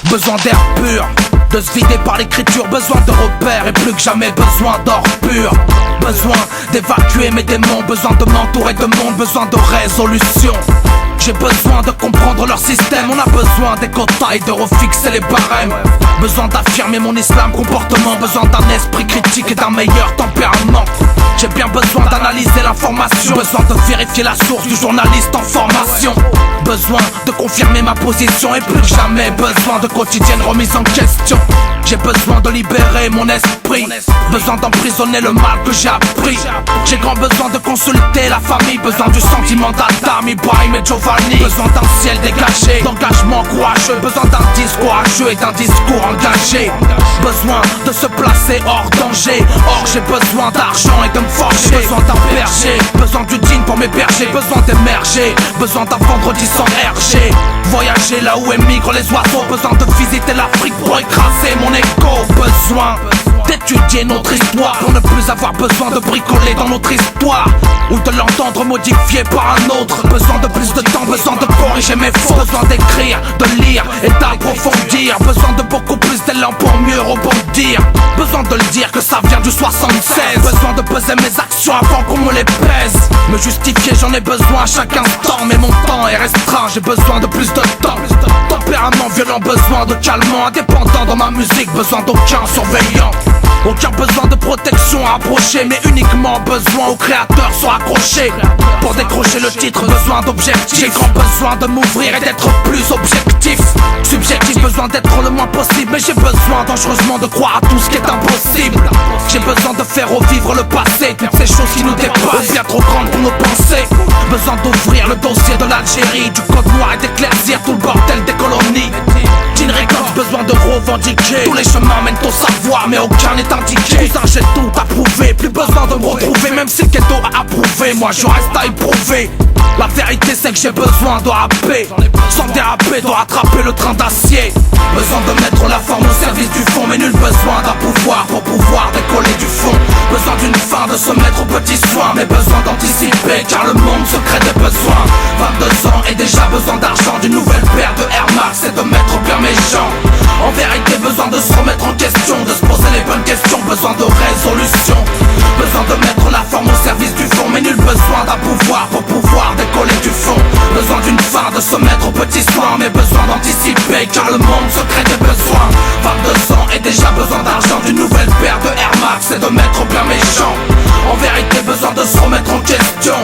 Besoin d'air pur, de se vider par l'écriture. Besoin de repères et plus que jamais besoin d'or pur. Besoin d'évacuer mes démons. Besoin de m'entourer de monde. Besoin de résolution. J'ai besoin de comprendre leur système. On a besoin des quotas et de refixer les barèmes. Besoin d'affirmer mon islam comportement. Besoin d'un esprit critique et d'un meilleur tempérament. J'ai bien besoin d'analyser l'information. Besoin de vérifier la source du journaliste en formation. Besoin de confirmer ma position. Et plus que jamais besoin de quotidienne remise en question. J'ai besoin de libérer mon esprit. Besoin d'emprisonner le mal que j'ai appris. J'ai grand besoin de consulter la famille. Besoin du sentiment d'Adam, Ibrahim et Giovanni. Besoin d'un ciel dégagé, d'engagement courageux. Besoin d'un discours courageux et d'un discours engagé. Besoin de se placer hors danger. Or j'ai besoin d'argent et de me forger. Besoin d'un berger, besoin du digne pour m'héberger. Besoin d'émerger, besoin d'un vendredi sans RG. Voyager là où émigrent les oiseaux. Besoin de visiter l'Afrique pour écraser mon écho. Besoin d'étudier notre histoire pour ne plus avoir besoin de bricoler dans notre histoire ou de l'entendre modifié par un autre. Besoin de plus de temps, besoin de corriger mes fautes. Besoin d'écrire, de lire et d'approfondir. Besoin de beaucoup plus d'élan pour mieux rebondir. Besoin de le dire que ça vient du 76. Besoin de peser mes actions avant qu'on me les pèse. Me justifier j'en ai besoin à chaque instant. Mais mon temps est restreint, j'ai besoin de plus de temps. Tempérament violent, besoin de calmant. Indépendant dans ma musique, besoin d'aucun surveillant. Aucun besoin de protection à approcher, mais uniquement besoin au créateur soit accroché. Pour décrocher le titre, besoin d'objectifs. J'ai grand besoin de m'ouvrir et d'être plus objectif. Subjectif, besoin d'être le moins possible. Mais j'ai besoin dangereusement de croire à tout ce qui est impossible. J'ai besoin de faire revivre le passé, toutes ces choses qui nous dépassent, bien trop grandes pour nos pensées. Besoin d'ouvrir le dossier de l'Algérie, du code noir et d'éclaircir tout le bordel des colonies. Jean Records, besoin de revendiquer. Tous les chemins mènent au savoir, mais aucun n'est indiqué. Cousin, j'ai tout approuvé, plus besoin de me retrouver. Même si le ghetto a approuvé, moi je reste à éprouver. La vérité c'est que j'ai besoin de rapper. Sans déraper, dois attraper le train d'acier. Besoin de mettre la forme au service du fond, mais nul besoin d'un pouvoir pour pouvoir décoller du fond. Besoin d'une fin de se mettre aux petits soins, mais besoin d'anticiper car le monde se crée des besoins. 22 ans et déjà besoin d'argent, d'une nouvelle paire de Air Max et de mettre bien mes gens. En vérité besoin de se remettre en question, de se poser les bonnes questions, besoin de résolution. Besoin de mettre la forme au service du fond, mais nul besoin d'un pouvoir pour pouvoir décoller du fond. Besoin d'une fin de se mettre aux petits soins, mais besoin d'anticiper car le monde se crée des besoins. 22 ans et déjà besoin d'argent, d'une nouvelle paire de Air Max et de mettre bien mes gens. En vérité besoin de se remettre en question.